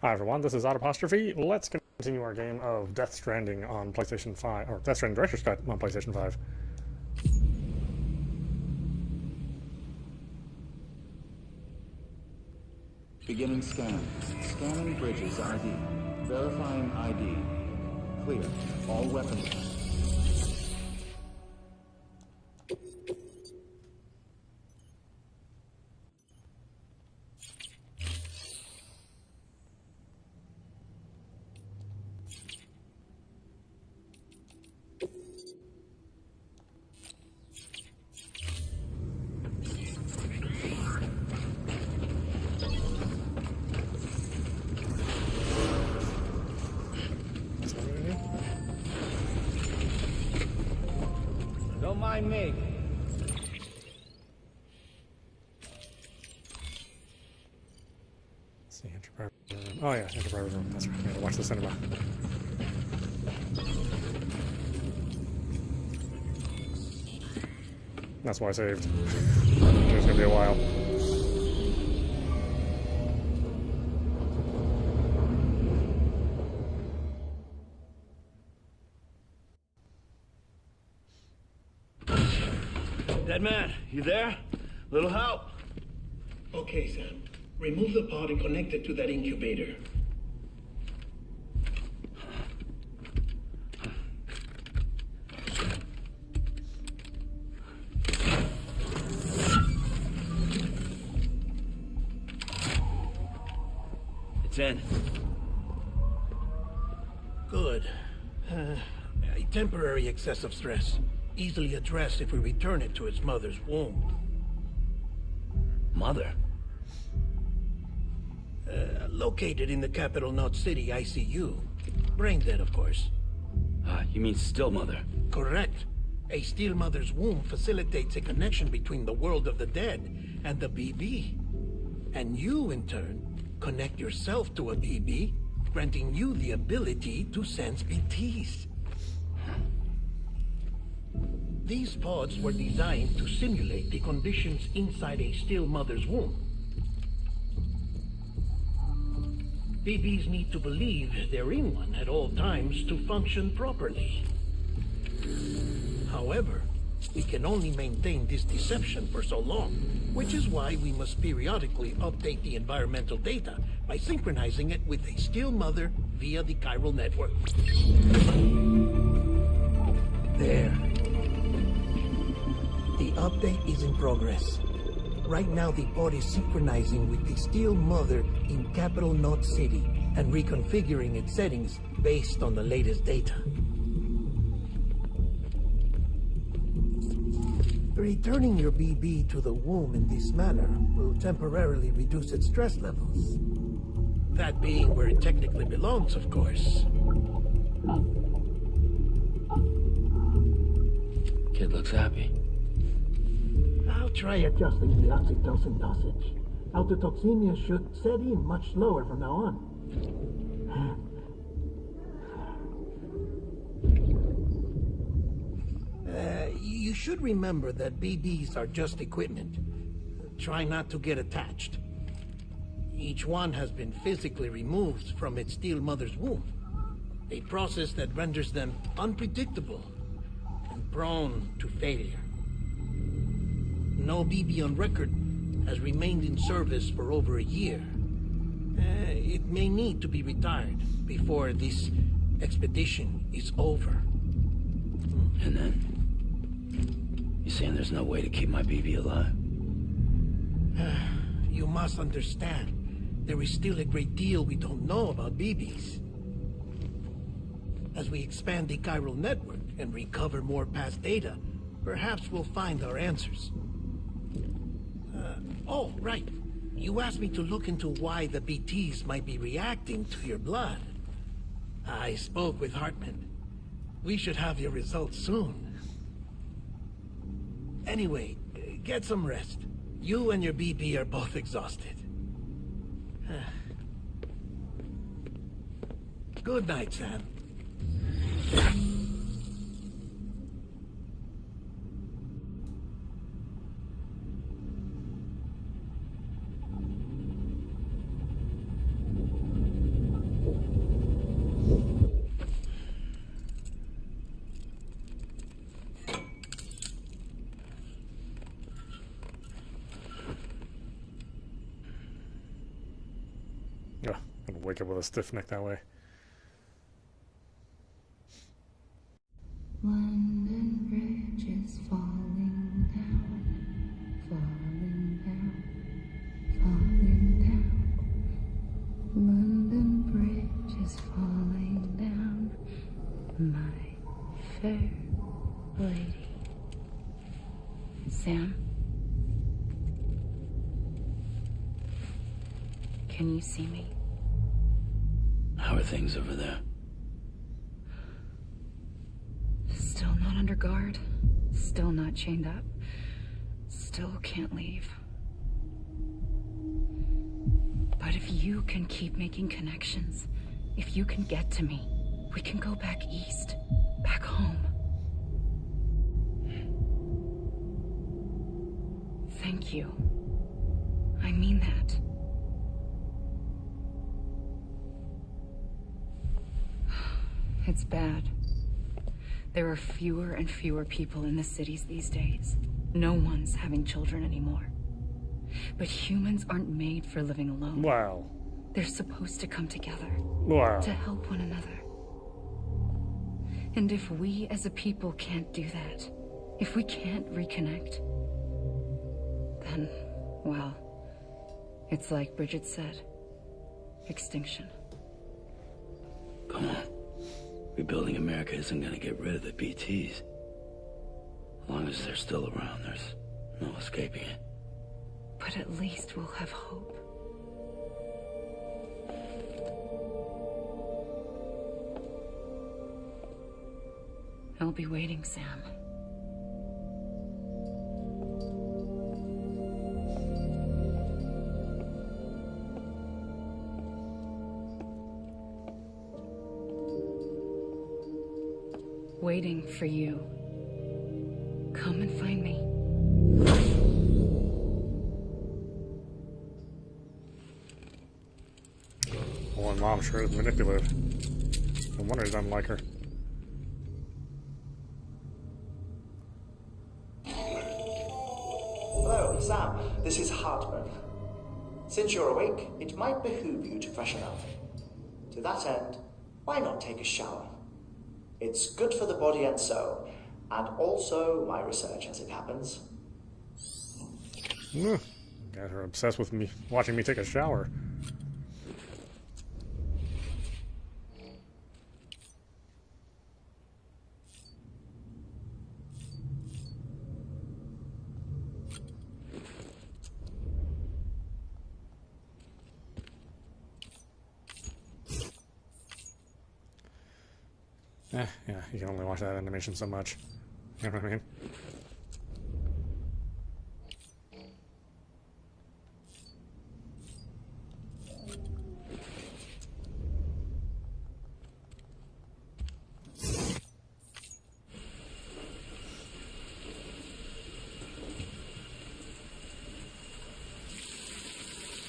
Hi everyone, this is audap. Let's continue our game of Death Stranding on PlayStation 5, or Death Stranding Director's Cut on PlayStation 5. Beginning scan. Scanning bridges ID. Verifying ID. Clear. All weapons. Don't mind me. Let's see, Enterprise Room. Oh yeah, Enterprise Room. That's right. I gotta watch the cinema. That's why I saved. It's gonna be a while. Dead man, you there? Little help? Okay, Sam. Remove the pod and connect it to that incubator. It's in. Good. A temporary excessive stress. Easily addressed if we return it to its mother's womb. Mother? Located in the capital Knot City ICU. Brain dead, of course. You mean still mother? Correct. A still mother's womb facilitates a connection between the world of the dead and the BB. And you, in turn, connect yourself to a BB, granting you the ability to sense BTs. These pods were designed to simulate the conditions inside a still mother's womb. BBs need to believe they're in one at all times to function properly. However, we can only maintain this deception for so long, which is why we must periodically update the environmental data by synchronizing it with a still mother via the chiral network. There. The update is in progress. Right now the pod is synchronizing with the still mother in capital Knot City and reconfiguring its settings based on the latest data. Returning your BB to the womb in this manner will temporarily reduce its stress levels. That being where it technically belongs, of course. Kid looks happy. I'll try adjusting the oxytocin dosage. Autotoxemia should set in much slower from now on. You should remember that BBs are just equipment. Try not to get attached. Each one has been physically removed from its still mother's womb. A process that renders them unpredictable and prone to failure. No BB on record has remained in service for over a year. It may need to be retired before this expedition is over. And then? You saying there's no way to keep my BB alive? You must understand, there is still a great deal we don't know about BBs. As we expand the chiral network and recover more past data, perhaps we'll find our answers. Oh, right. You asked me to look into why the BTs might be reacting to your blood. I spoke with Hartman. We should have your results soon. Anyway, get some rest. You and your BB are both exhausted. Good night, Sam. Ugh, I'm gonna wake up with a stiff neck that way. London Bridge is falling down, falling down, falling down. London Bridge is falling down, my fair lady. Sam? Can you see me? How are things over there? Still not under guard, still not chained up, still can't leave. But if you can keep making connections, if you can get to me, we can go back east, back home. Thank you. I mean that. It's bad. There are fewer and fewer people in the cities these days. No one's having children anymore. But humans aren't made for living alone. Wow. They're supposed to come together. Wow. To help one another. And if we as a people can't do that, if we can't reconnect, then, well, it's like Bridget said, extinction. Come on. Rebuilding America isn't gonna get rid of the BTs. As long as they're still around, there's no escaping it. But at least we'll have hope. I'll be waiting, Sam. Waiting for you. Come and find me. Boy, Mom sure is manipulative. No wonder he doesn't like her. Hello, Sam. This is Hartman. Since you're awake, it might behoove you to freshen up. To that end, why not take a shower? It's good for the body and soul, and also my research as it happens. Got her obsessed with me watching me take a shower. Yeah, you can only watch that animation so much. You know what I mean?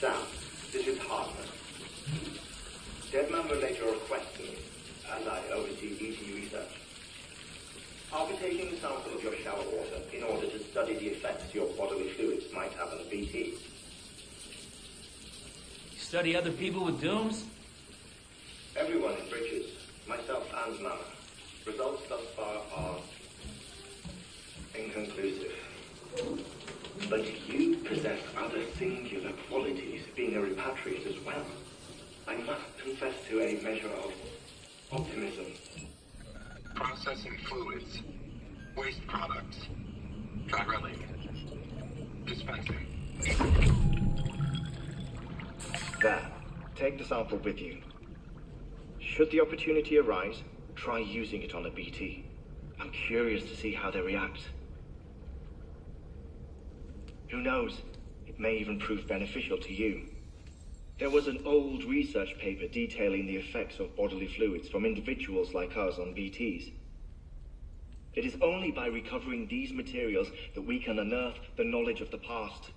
Sam, this is Hartman. Deadman relayed your request to me, as I oversee BT research. I'll be taking a sample of your shower water in order to study the effects your bodily fluids might have on the BT. You study other people with dooms? Everyone in Bridges, myself and Mama. Results thus far are inconclusive. But you possess other singular qualities, being a repatriate as well. I must confess to a measure of optimism. Processing fluids. Waste products. Dry-relling. Dispensing. There. Take the sample with you. Should the opportunity arise, try using it on a BT. I'm curious to see how they react. Who knows? It may even prove beneficial to you. There was an old research paper detailing the effects of bodily fluids from individuals like us on BTs. It is only by recovering these materials that we can unearth the knowledge of the past.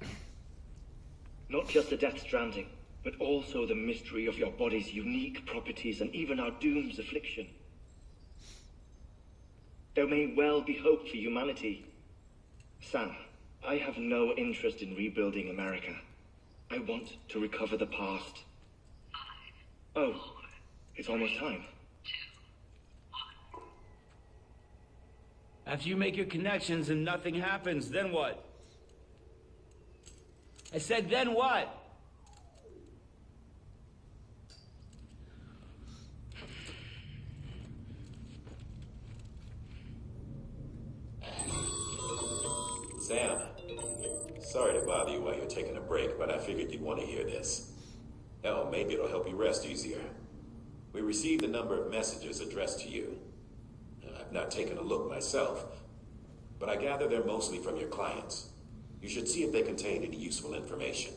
Not just the Death Stranding, but also the mystery of your body's unique properties and even our doom's affliction. There may well be hope for humanity. Sam, I have no interest in rebuilding America. I want to recover the past. Oh, it's almost time. After you make your connections and nothing happens, then what? I said, then what? Sam, sorry to bother you while you're taking a break, but I figured you'd want to hear this. Hell, maybe it'll help you rest easier. We received a number of messages addressed to you. I've not taken a look myself, but I gather they're mostly from your clients. You should see if they contain any useful information.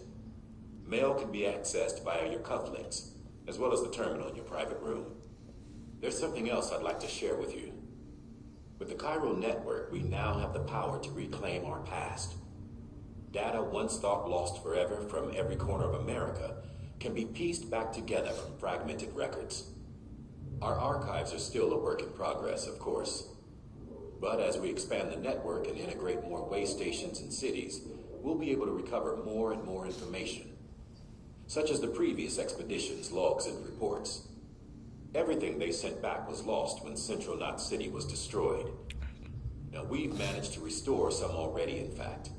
Mail can be accessed via your cufflinks, as well as the terminal in your private room. There's something else I'd like to share with you. With the chiral network, we now have the power to reclaim our past. Data once thought lost forever from every corner of America can be pieced back together from fragmented records. Our archives are still a work in progress, of course. But as we expand the network and integrate more way stations and cities, we'll be able to recover more and more information, such as the previous expedition's logs and reports. Everything they sent back was lost when Central Knot City was destroyed. Now, we've managed to restore some already, in fact.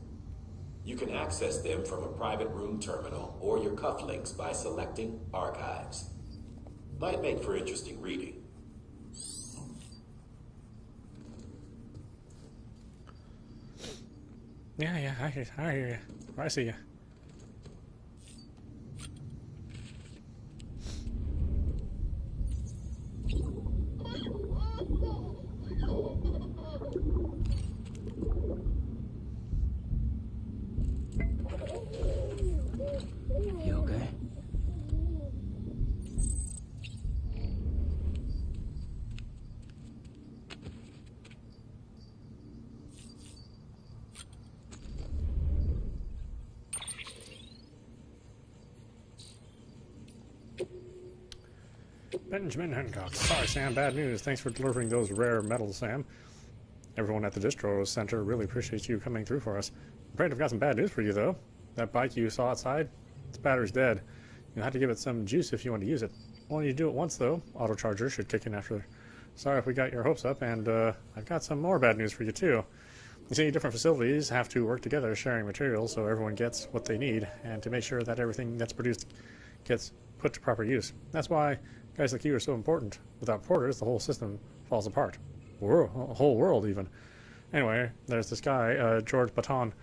You can access them from a private room terminal or your cufflinks by selecting Archives. Might make for interesting reading. Yeah, I hear you. I see you. You okay? Benjamin Hancock. Sorry, Sam. Bad news. Thanks for delivering those rare metals, Sam. Everyone at the Distro Center really appreciates you coming through for us. I'm afraid I've got some bad news for you, though. That bike you saw outside, its battery's dead. You'll have to give it some juice if you want to use it. Only you do it once, though. Auto charger should kick in after. Sorry if we got your hopes up, and I've got some more bad news for you, too. You see, different facilities have to work together sharing materials so everyone gets what they need, and to make sure that everything that's produced gets put to proper use. That's why guys like you are so important. Without porters, the whole system falls apart. The whole world, even. Anyway, there's this guy, George Baton,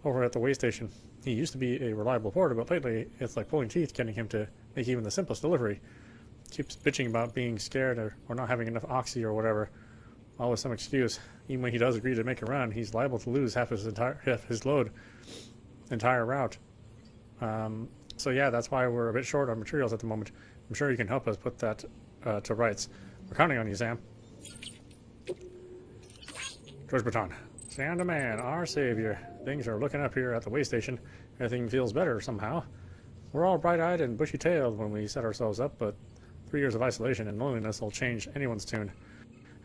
over at the way station. He used to be a reliable porter, but lately it's like pulling teeth getting him to make even the simplest delivery. Keeps bitching about being scared or not having enough oxy or whatever. Always some excuse. Even when he does agree to make a run, he's liable to lose half his load, entire route. So yeah, that's why we're a bit short on materials at the moment. I'm sure you can help us put that to rights. We're counting on you, Sam. George Baton. Stand a man, our savior. Things are looking up here at the way station. Everything feels better somehow. We're all bright-eyed and bushy-tailed when we set ourselves up, but 3 years of isolation and loneliness will change anyone's tune.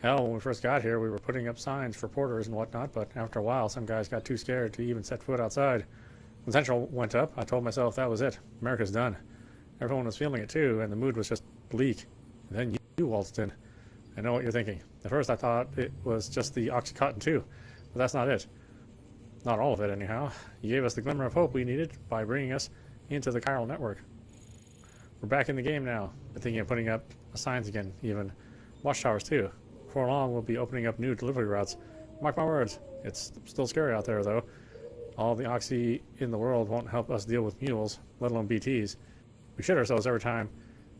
Hell, when we first got here, we were putting up signs for porters and whatnot, but after a while, some guys got too scared to even set foot outside. When Central went up, I told myself that was it. America's done. Everyone was feeling it too, and the mood was just bleak. And then you waltzed in. I know what you're thinking. At first, I thought it was just the Oxycontin too, but that's not it. Not all of it, anyhow. You gave us the glimmer of hope we needed by bringing us into the chiral network. We're back in the game now. We're thinking of putting up signs again, even watchtowers too. Before long, we'll be opening up new delivery routes. Mark my words. It's still scary out there, though. All the oxy in the world won't help us deal with mules, let alone BTs. We shit ourselves every time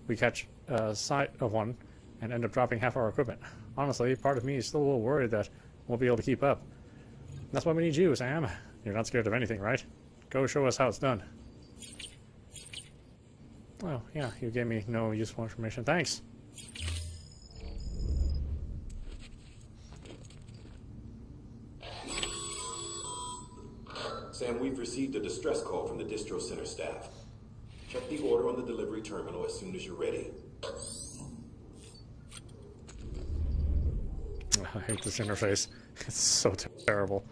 we catch sight of one and end up dropping half our equipment. Honestly, part of me is still a little worried that we'll be able to keep up. That's why we need you, Sam. You're not scared of anything, right? Go show us how it's done. Well, yeah, you gave me no useful information. Thanks. Sam, we've received a distress call from the Distro Center staff. Check the order on the delivery terminal as soon as you're ready. I hate this interface. It's so terrible.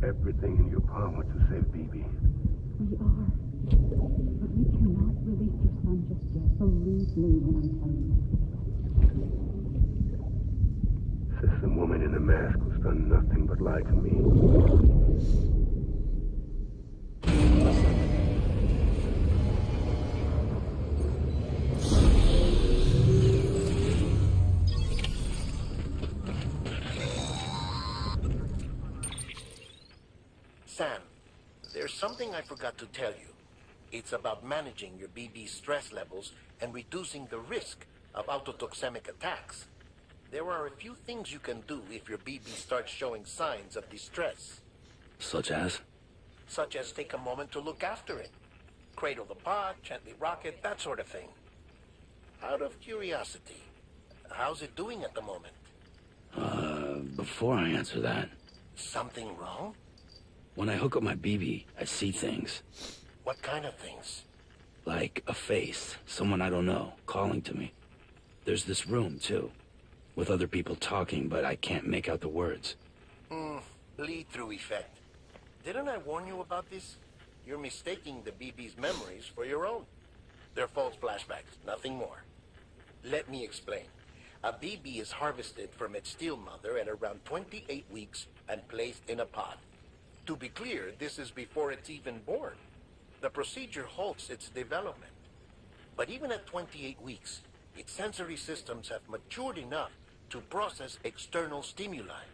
Everything in your power to save BB. We are. But we cannot release your son just yet. Believe me when I tell you. System woman in the mask who's done nothing but lie to me. Sam, there's something I forgot to tell you. It's about managing your BB stress levels and reducing the risk of autotoxemic attacks. There are a few things you can do if your BB starts showing signs of distress. Such as? Such as take a moment to look after it. Cradle the pod, gently rock it, that sort of thing. Out of curiosity, how's it doing at the moment? Before I answer that... Something wrong? When I hook up my BB, I see things. What kind of things? Like a face, someone I don't know, calling to me. There's this room, too, with other people talking, but I can't make out the words. Bleed-through effect. Didn't I warn you about this? You're mistaking the BB's memories for your own. They're false flashbacks, nothing more. Let me explain. A BB is harvested from its steel mother at around 28 weeks and placed in a pod. To be clear, this is before it's even born. The procedure halts its development. But even at 28 weeks, its sensory systems have matured enough to process external stimuli.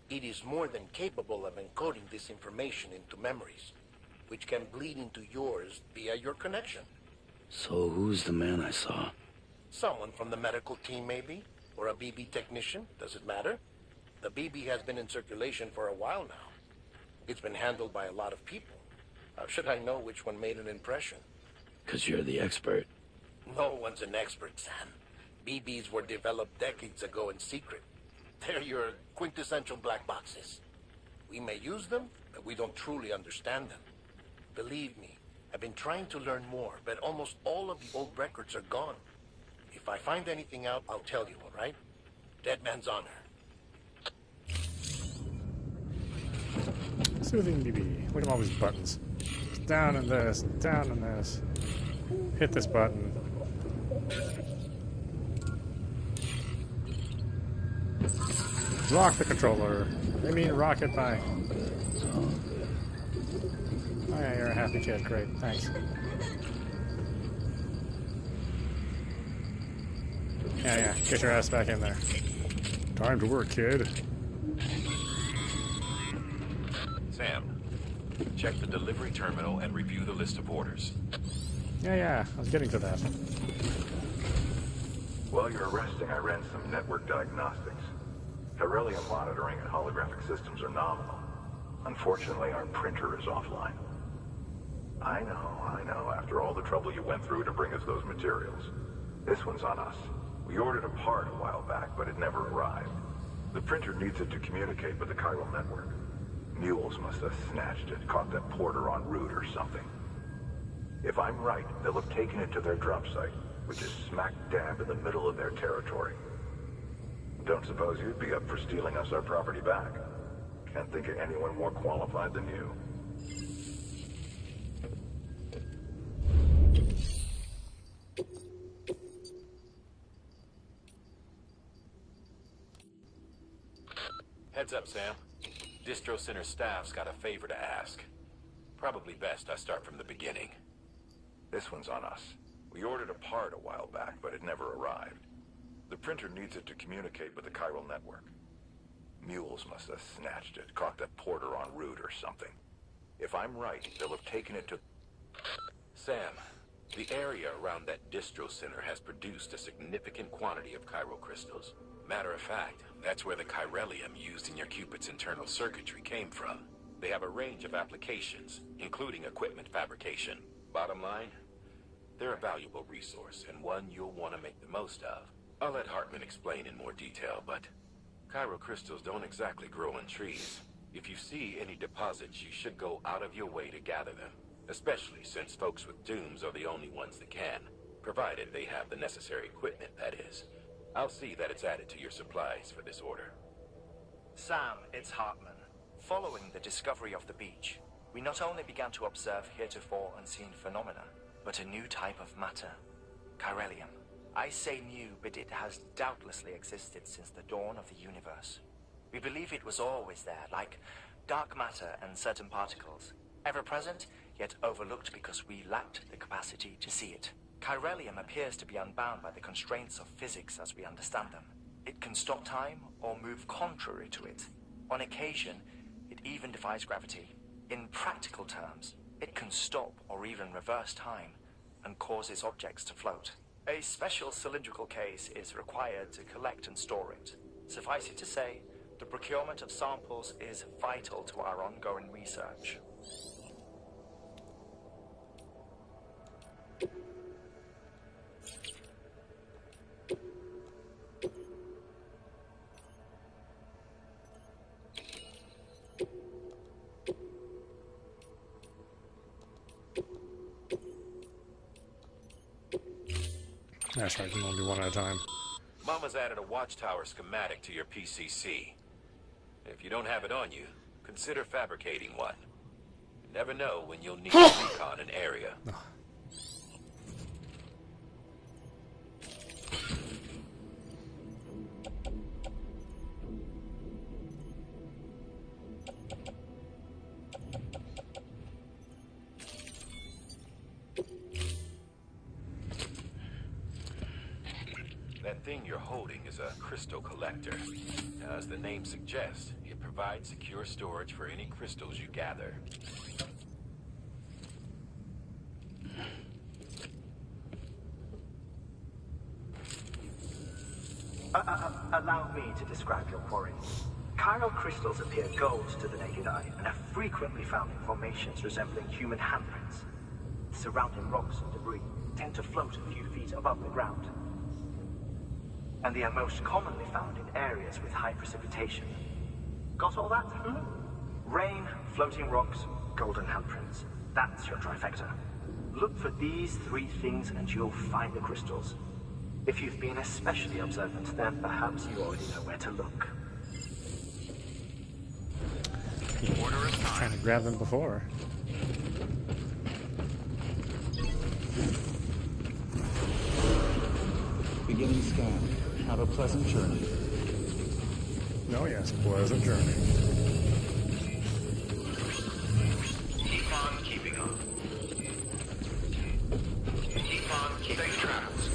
It is more than capable of encoding this information into memories, which can bleed into yours via your connection. So who's the man I saw? Someone from the medical team, maybe? Or a BB technician? Does it matter? The BB has been in circulation for a while now. It's been handled by a lot of people. How should I know which one made an impression? 'Cause you're the expert. No one's an expert, Sam. BBs were developed decades ago in secret. They're your quintessential black boxes. We may use them, but we don't truly understand them. Believe me, I've been trying to learn more, but almost all of the old records are gone. If I find anything out, I'll tell you, all right? Dead man's honor. Soothing BB. Look at all these buttons. Down in this, down in this. Hit this button. Rock the controller. I mean rock it by. Oh yeah, you're a happy kid. Great, thanks. Yeah, get your ass back in there. Time to work, kid. Sam, check the delivery terminal and review the list of orders. Yeah, I was getting to that. While you're resting, I ran some network diagnostics. Beryllium monitoring and holographic systems are nominal. Unfortunately, our printer is offline. I know, after all the trouble you went through to bring us those materials. This one's on us. We ordered a part a while back, but it never arrived. The printer needs it to communicate with the chiral network. Mules must have snatched it, caught that porter en route or something. If I'm right, they'll have taken it to their drop site, which is smack dab in the middle of their territory. Don't suppose you'd be up for stealing us our property back? Can't think of anyone more qualified than you. Heads up, Sam. Distro Center staff's got a favor to ask. Probably best I start from the beginning. This one's on us. We ordered a part a while back, but it never arrived. The printer needs it to communicate with the chiral network. Mules must have snatched it, caught the porter en route or something. If I'm right, they'll have taken it to... Sam, the area around that distro center has produced a significant quantity of chiral crystals. Matter of fact, that's where the chiralium used in your Cupid's internal circuitry came from. They have a range of applications, including equipment fabrication. Bottom line, they're a valuable resource and one you'll want to make the most of. I'll let Hartman explain in more detail, but chiral crystals don't exactly grow on trees. If you see any deposits, you should go out of your way to gather them, especially since folks with dooms are the only ones that can, provided they have the necessary equipment, that is. I'll see that it's added to your supplies for this order. Sam, it's Hartman. Following the discovery of the beach, we not only began to observe heretofore unseen phenomena, but a new type of matter, chiralium. I say new, but it has doubtlessly existed since the dawn of the universe. We believe it was always there, like dark matter and certain particles, ever present, yet overlooked because we lacked the capacity to see it. Chiralium appears to be unbound by the constraints of physics as we understand them. It can stop time or move contrary to it. On occasion, it even defies gravity. In practical terms, it can stop or even reverse time and causes objects to float. A special cylindrical case is required to collect and store it. Suffice it to say, the procurement of samples is vital to our ongoing research. That's right, you can only do one at a time. Mama's added a watchtower schematic to your PCC. If you don't have it on you, consider fabricating one. You never know when you'll need to recon an area. That thing you're holding is a crystal collector. As the name suggests, it provides secure storage for any crystals you gather. Allow me to describe your quarry. Chiral crystals appear gold to the naked eye and are frequently found in formations resembling human handprints. Surrounding rocks and debris tend to float a few feet above the ground. And they are most commonly found in areas with high precipitation. Got all that? Rain, floating rocks, golden handprints. That's your trifecta. Look for these three things and you'll find the crystals. If you've been especially observant, then perhaps you already know where to look. Order is trying to grab them before. Beginning scan. Have a pleasant journey. Oh yes, pleasant journey. Keep on keeping on. Keep on keeping safe travels.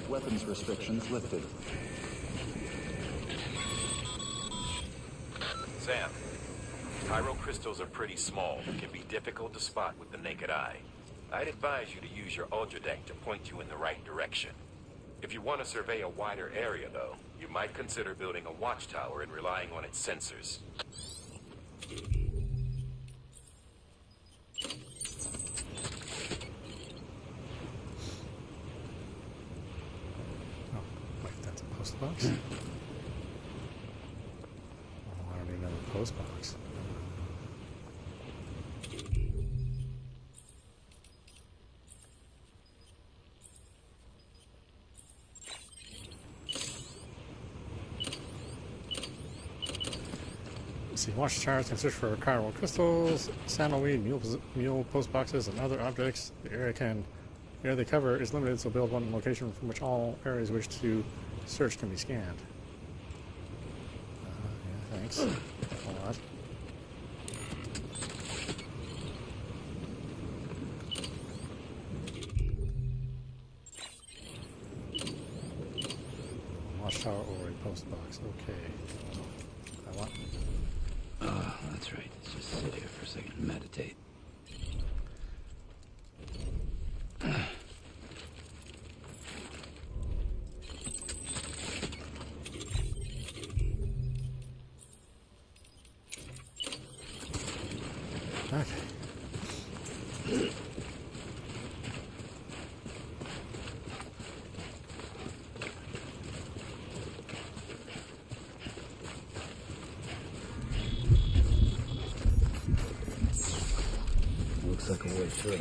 Weapons restrictions lifted. Sam, chiral crystals are pretty small and can be difficult to spot with the naked eye. I'd advise you to use your ultradeck to point you in the right direction. If you want to survey a wider area, though, you might consider building a watchtower and relying on its sensors. Post box? Oh, I don't even know the post box. Let's see, watchtowers can search for chiral crystals, sandalweed, mule post boxes, and other objects. The area they cover is limited, so build one location from which all areas wish to search can be scanned. Yeah, thanks. A lot. watchtower or a post box. Okay. I want. Oh, that's right. Let's just sit here for a second and meditate. Okay. Looks like a way through.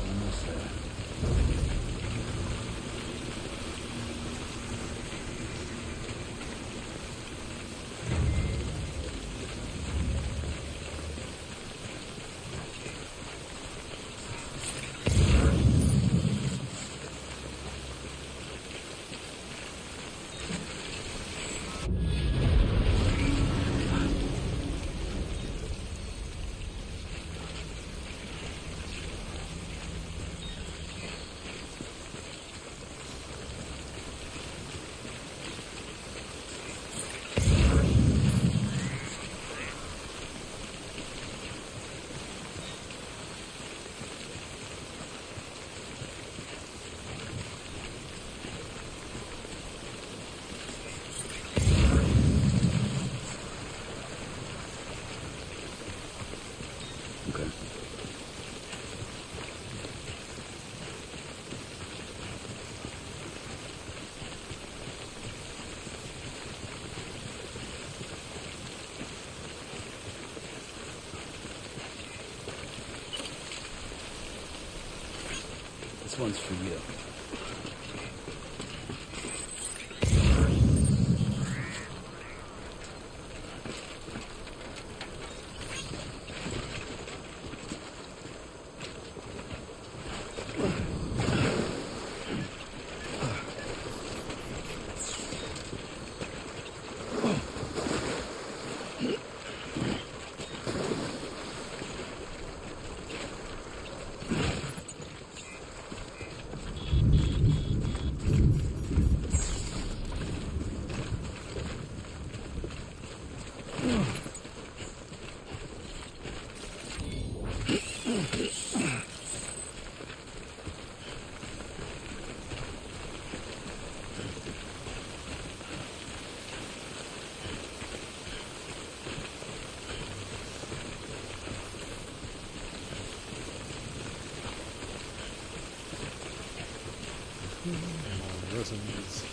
Almost there. Okay. This one's for you. Resins.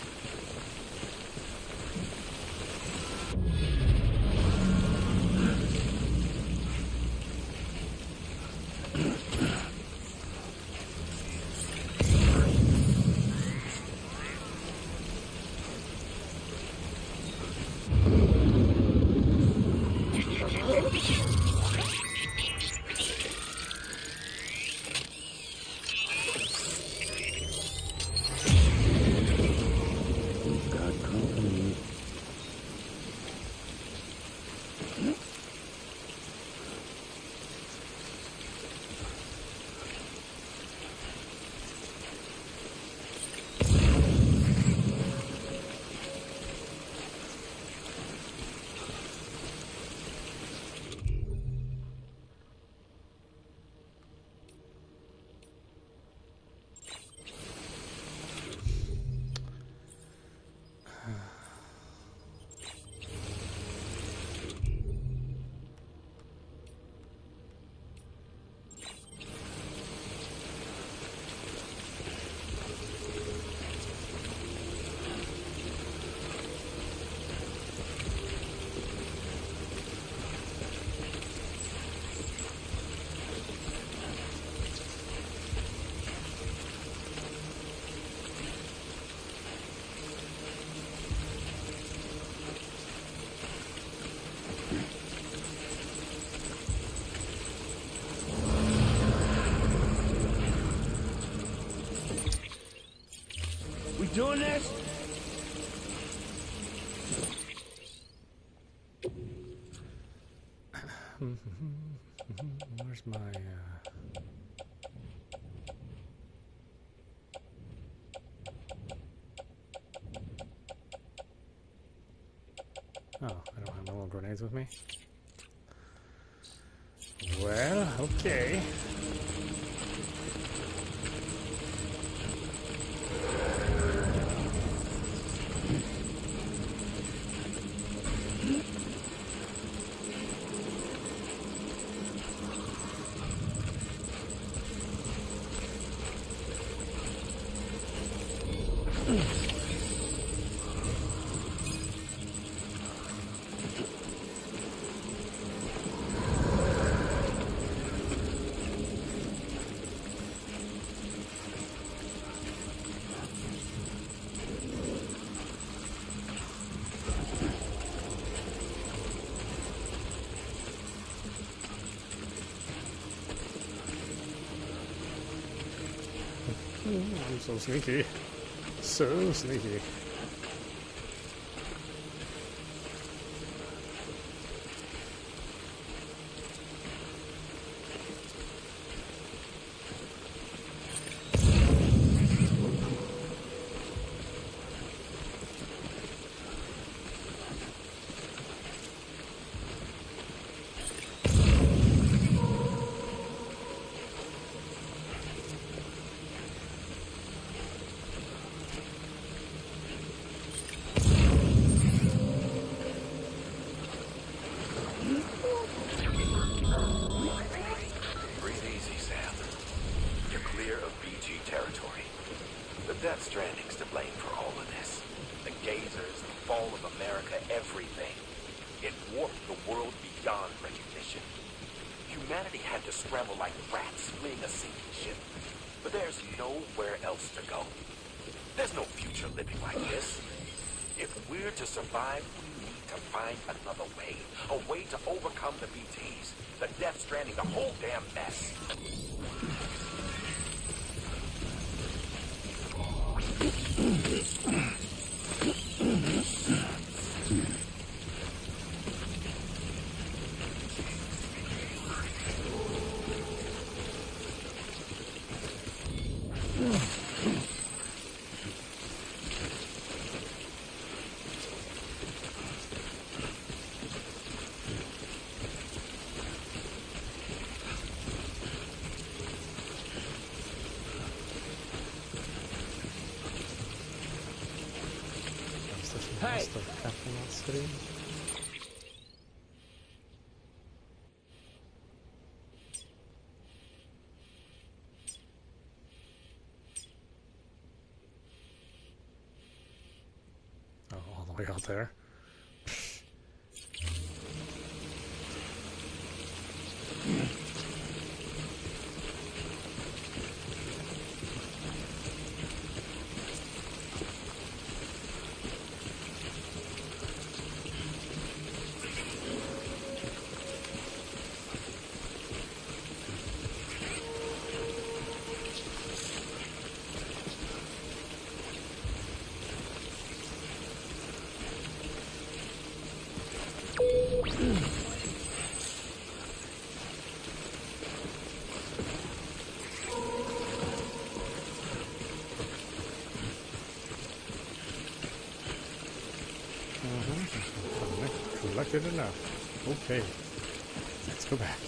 Doing this? Where's my... Oh, I don't have my little grenades with me. Well, okay. I'm so sneaky. So sneaky. Stranding's to blame for all of this. The gazers, the fall of America, everything. It warped the world beyond recognition. Humanity had to scramble like rats fleeing a sinking ship. But there's nowhere else to go. There's no future living like this. If we're to survive, we need to find another way. A way to overcome the BTs, the Death Stranding, the whole damn mess. Hey. City. Oh, all the way out there. Collected enough. Okay. Let's go back.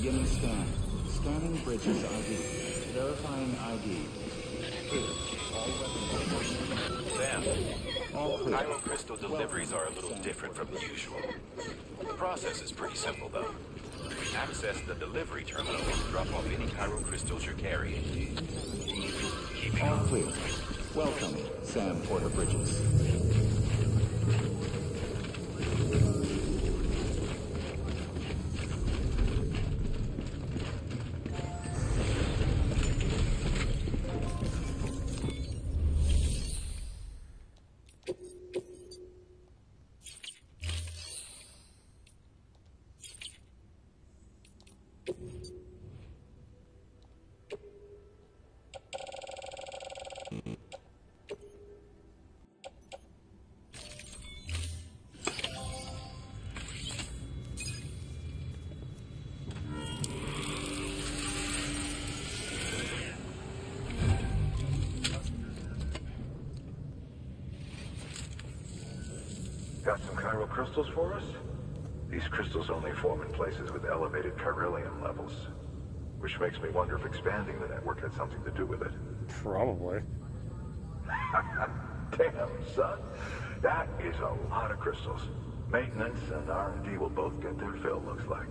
Beginning scan. Scanning bridges ID. Verifying ID. Clear. All weapons. Sam, All clear. crystal deliveries are a little different from usual. The process is pretty simple, though. Access the delivery terminal and drop off any crystals you're carrying. All clear. Welcome, Sam Porter Bridges. Got some chiral crystals for us? These crystals only form in places with elevated chiralium levels, which makes me wonder if expanding the network had something to do with it. Probably. Damn, son. That is a lot of crystals. Maintenance and R&D will both get their fill, looks like.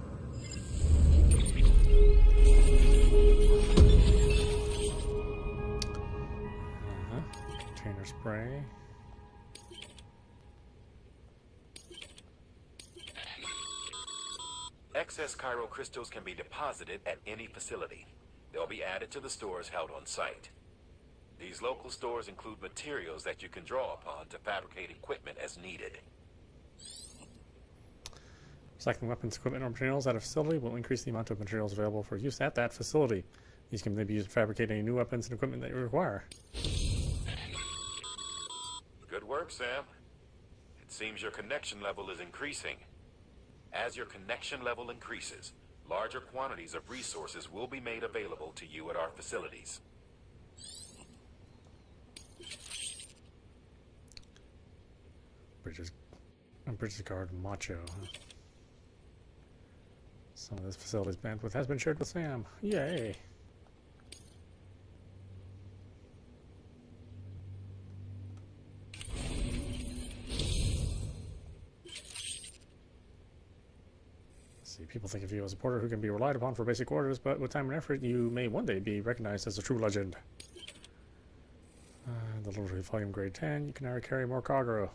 Container spray. Excess crystals can be deposited at any facility. They'll be added to the stores held on site. These local stores include materials that you can draw upon to fabricate equipment as needed. Recycling weapons, equipment, or materials at a facility will increase the amount of materials available for use at that facility. These can then be used to fabricate any new weapons and equipment that you require. Good work, Sam. It seems your connection level is increasing. As your connection level increases, larger quantities of resources will be made available to you at our facilities. Bridges guard macho. Huh? Some of this facility's bandwidth has been shared with Sam. Yay! People think of you as a porter who can be relied upon for basic orders, but with time and effort, you may one day be recognized as a true legend. The Delivery Volume Grade 10, you can now carry more cargo.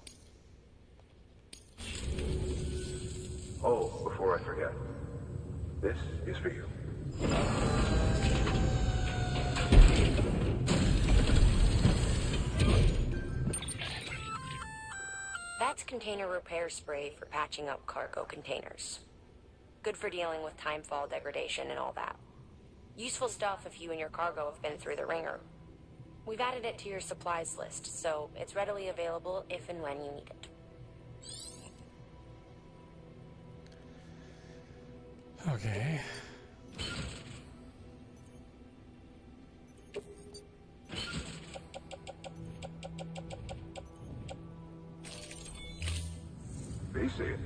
Oh, before I forget, this is for you. That's container repair spray for patching up cargo containers. Good for dealing with timefall degradation and all that. Useful stuff if you and your cargo have been through the ringer. We've added it to your supplies list, so it's readily available if and when you need it. Okay. BC.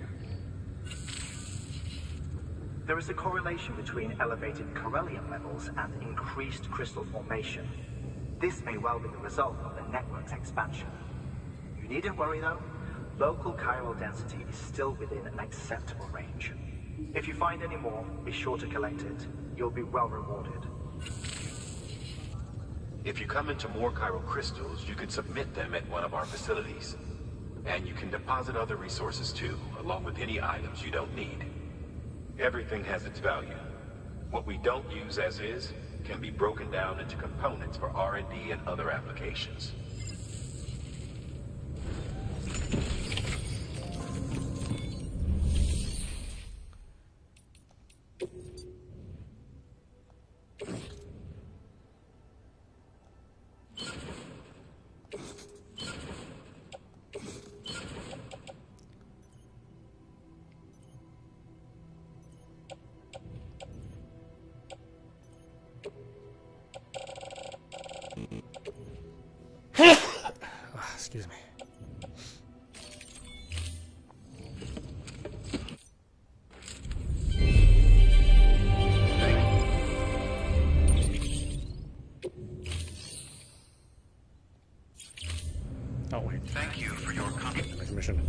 There is a correlation between elevated chiralium levels and increased crystal formation. This may well be the result of the network's expansion. You needn't worry though. Local chiral density is still within an acceptable range. If you find any more, be sure to collect it. You'll be well rewarded. If you come into more chiral crystals, you can submit them at one of our facilities. And you can deposit other resources too, along with any items you don't need. Everything has its value. What we don't use as is can be broken down into components for R&D and other applications. station.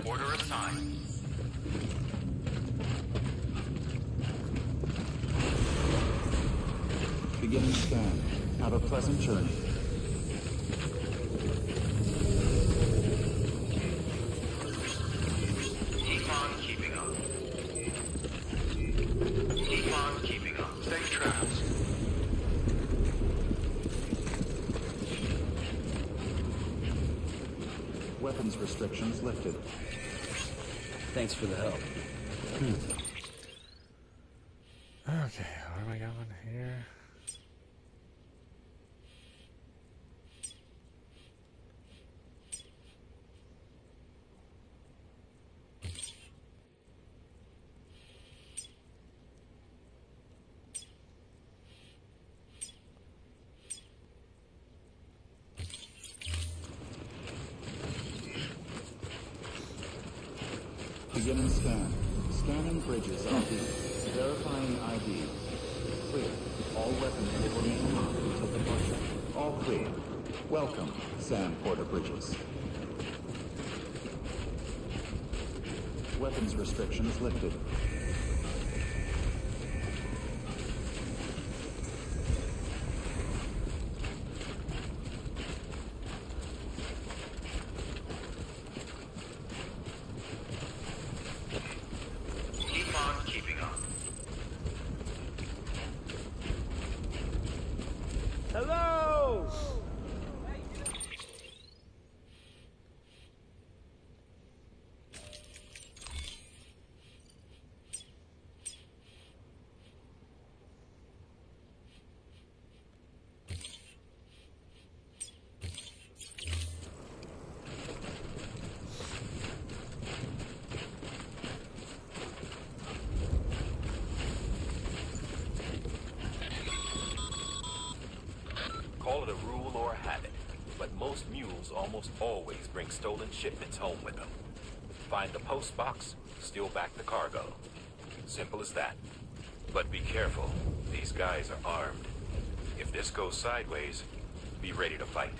Order assigned. Beginning scan. Have a pleasant journey. Keep on keeping on. Keep on keeping on. Safe travels. Weapons restrictions lifted. Thanks for the help. Okay, where am I going here? Beginning scan. Scanning bridges ID. Verifying ID. Clear. All weapons will remain hot until departure. All clear. Welcome, Sam Porter Bridges. Weapons restrictions lifted. Keep on keeping on. Hello! Call it a rule or a habit, but most mules almost always bring stolen shipments home with them. Find the post box, steal back the cargo. Simple as that. But be careful. These guys are armed. If this goes sideways, be ready to fight.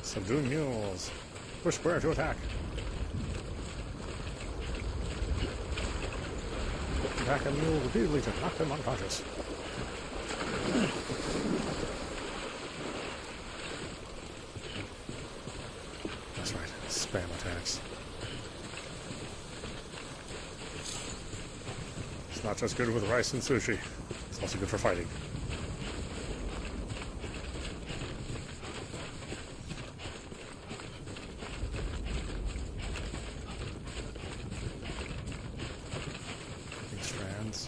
Subdue mules. Push square to attack. Attack a mule repeatedly to knock them unconscious. That's right, spam attacks. It's not just good with rice and sushi, it's also good for fighting. Big strands.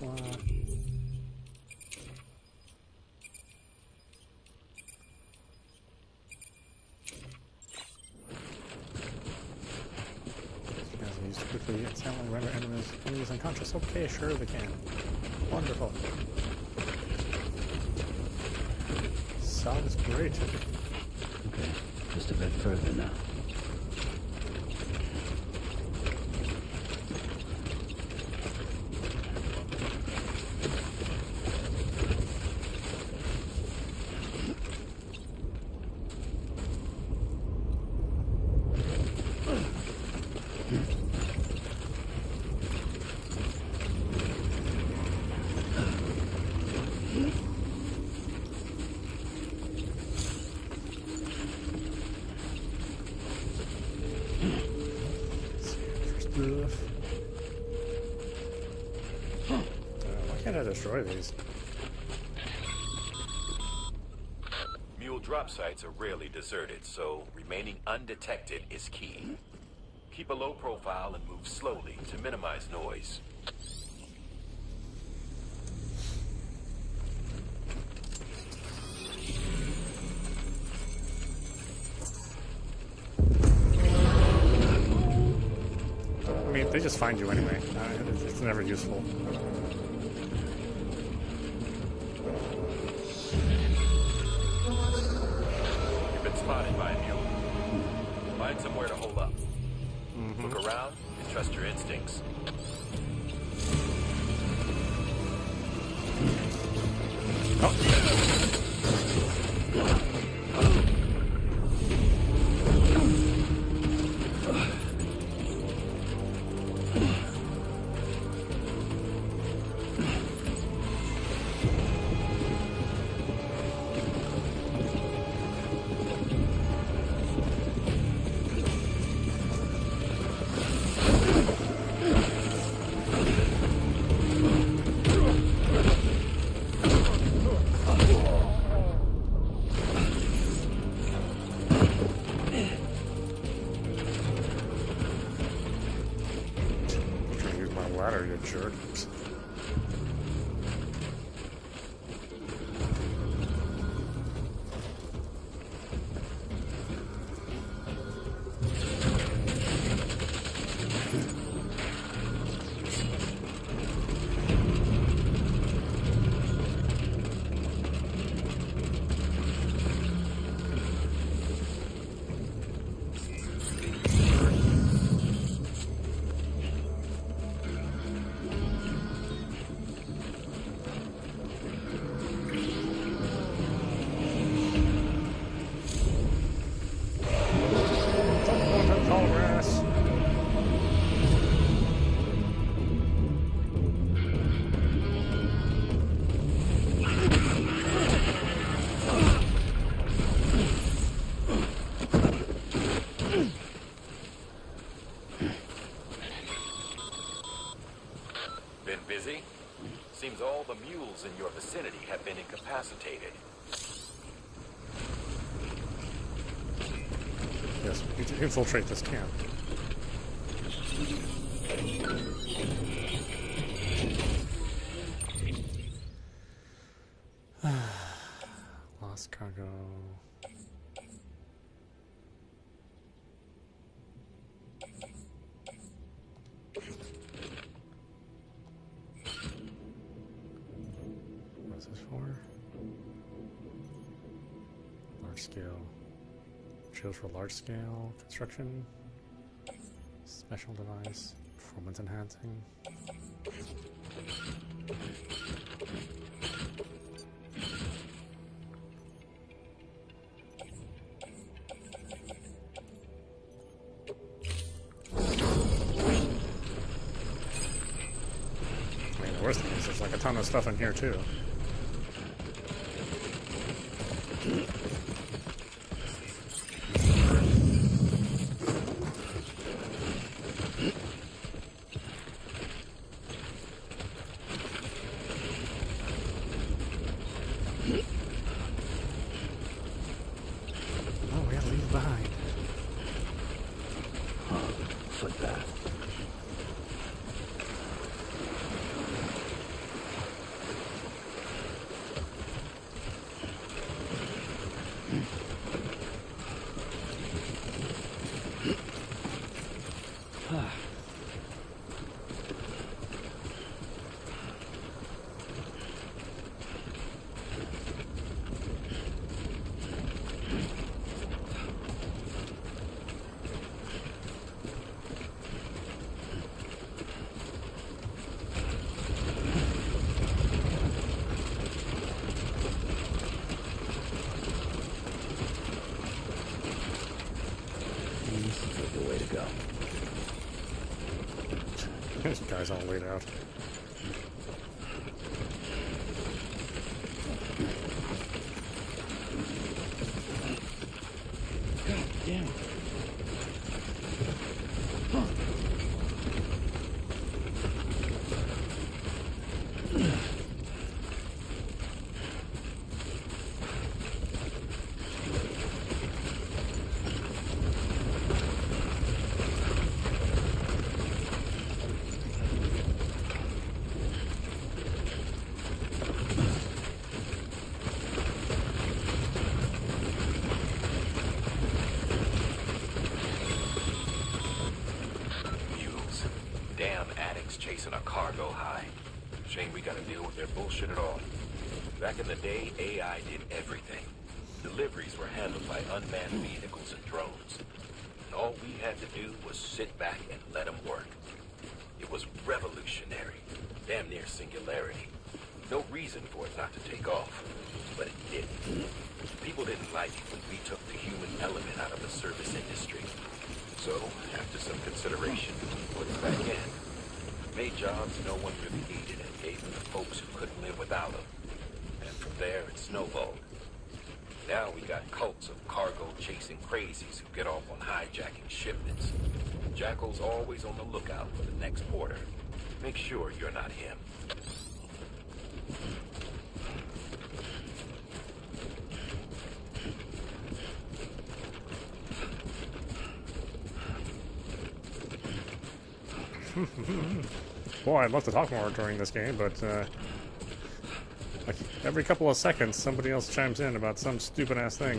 Blah, blah, blah. Quickly and silently render enemies unconscious. Okay, sure they can. Wonderful. Sounds great. Okay, just a bit further now. Why can't I destroy these? Mule drop sites are rarely deserted, so remaining undetected is key. Keep a low profile and move slowly to minimize noise. I mean, they just find you anyway. It's never useful. spotted by a mule. Find somewhere to hold up. Look around and trust your instincts. Ladder, you jerk. Seems all the mules in your vicinity have been incapacitated. Yes, we need to infiltrate this camp. Lost cargo. What's this for? Large scale. Chose for large scale construction. Special device. Performance enhancing. I mean, the worst thing is there's like a ton of stuff in here too. This guy's all laid out. God damn. Chasing a cargo high. Shame we gotta deal with their bullshit at all. Back in the day, AI did everything. Deliveries were handled by unmanned vehicles and drones. And all we had to do was sit back and let them work. It was revolutionary, damn near singularity. No reason for it not to take off, but it didn't. People didn't like it when we took the human element out of the service industry. So, after some consideration, we put it back in. Made jobs no one really needed and gave them to folks who couldn't live without them. And from there, it snowballed. Now we got cults of cargo-chasing crazies who get off on hijacking shipments. Jackal's always on the lookout for the next porter. Make sure you're not him. Boy, I'd love to talk more during this game, but like every couple of seconds somebody else chimes in about some stupid-ass thing.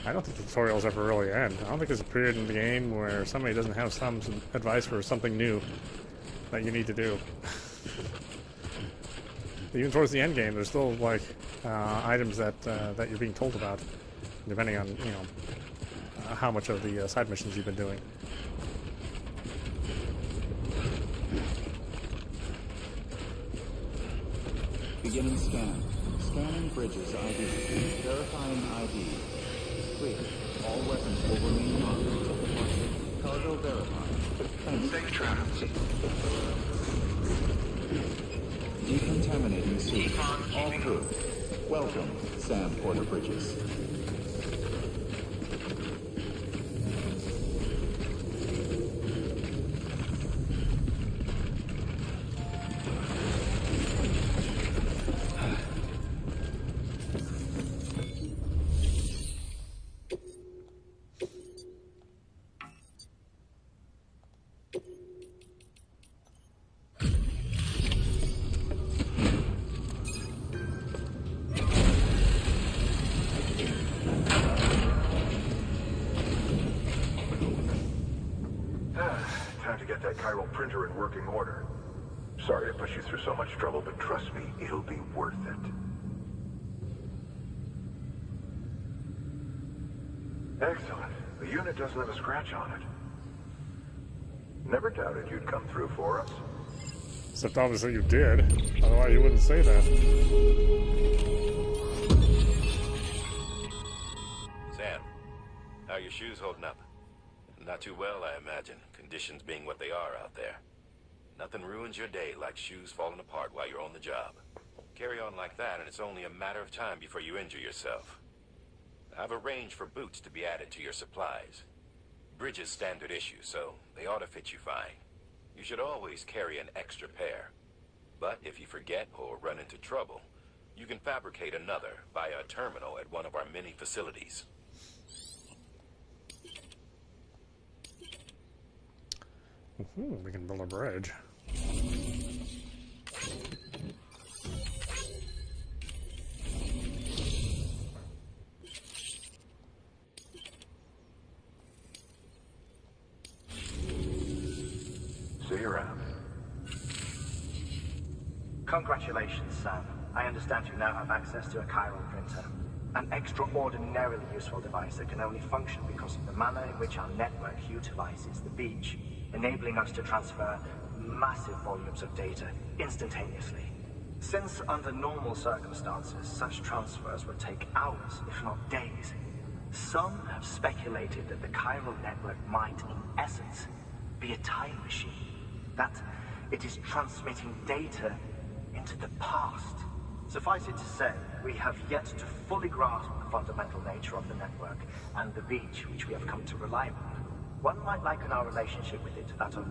I don't think the tutorials ever really end. I don't think there's a period in the game where somebody doesn't have some advice for something new that you need to do. Even towards the end game, there's still like items that that you're being told about, depending on how much of the side missions you've been doing. Beginning scan. Scanning bridges ID. Verifying ID. Clear. All weapons will remain locked until departure. Cargo verified. Thanks. Safe travels. Decontaminating suit. All crew. Welcome, Sam Porter Bridges. Time to get that chiral printer in working order. Sorry to put you through so much trouble, but trust me, it'll be worth it. Excellent. The unit doesn't have a scratch on it. Never doubted you'd come through for us. Except obviously you did. Otherwise you wouldn't say that. Sam, how are your shoes holding up? Not too well, I imagine, conditions being what they are out there. Nothing ruins your day like shoes falling apart while you're on the job. Carry on like that and it's only a matter of time before you injure yourself. I've arranged for boots to be added to your supplies. Bridges standard issue, so they ought to fit you fine. You should always carry an extra pair. But if you forget or run into trouble, you can fabricate another via a terminal at one of our many facilities. We can build a bridge. See you around. Congratulations, Sam. I understand you now have access to a chiral printer. An extraordinarily useful device that can only function because of the manner in which our network utilizes the beach, enabling us to transfer massive volumes of data instantaneously. Since under normal circumstances, such transfers would take hours, if not days, some have speculated that the chiral network might, in essence, be a time machine. That it is transmitting data into the past. Suffice it to say, we have yet to fully grasp the fundamental nature of the network and the beach which we have come to rely on. One might liken our relationship with it to that of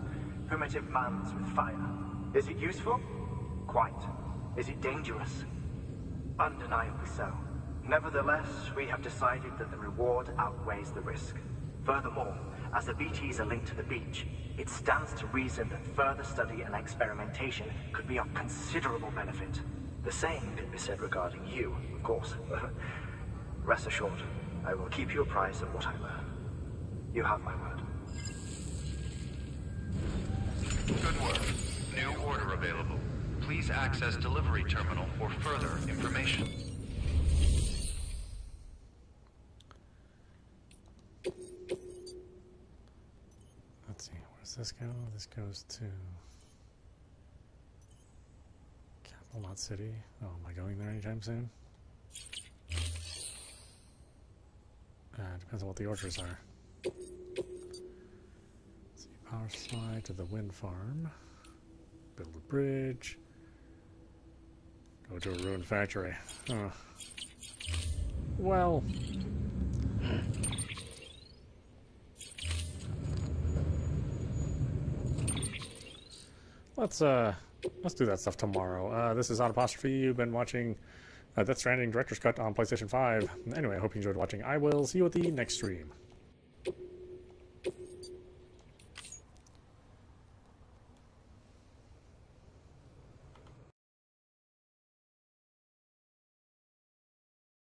primitive man's with fire. Is it useful? Quite. Is it dangerous? Undeniably so. Nevertheless, we have decided that the reward outweighs the risk. Furthermore, as the BTs are linked to the beach, it stands to reason that further study and experimentation could be of considerable benefit. The same can be said regarding you, of course. Rest assured, I will keep you apprised of what I learn. You have my word. Good work. New order available. Please access delivery terminal for further information. Let's see, where does this go? This goes to Capital, not City. Oh, am I going there anytime soon? Depends on what the orders are. Let's see, power supply to the wind farm. Build a bridge. Go to a ruined factory. Huh. Well. Let's do that stuff tomorrow. This is Audap. You've been watching Death Stranding Director's Cut on PlayStation 5. Anyway, I hope you enjoyed watching. I will see you at the next stream.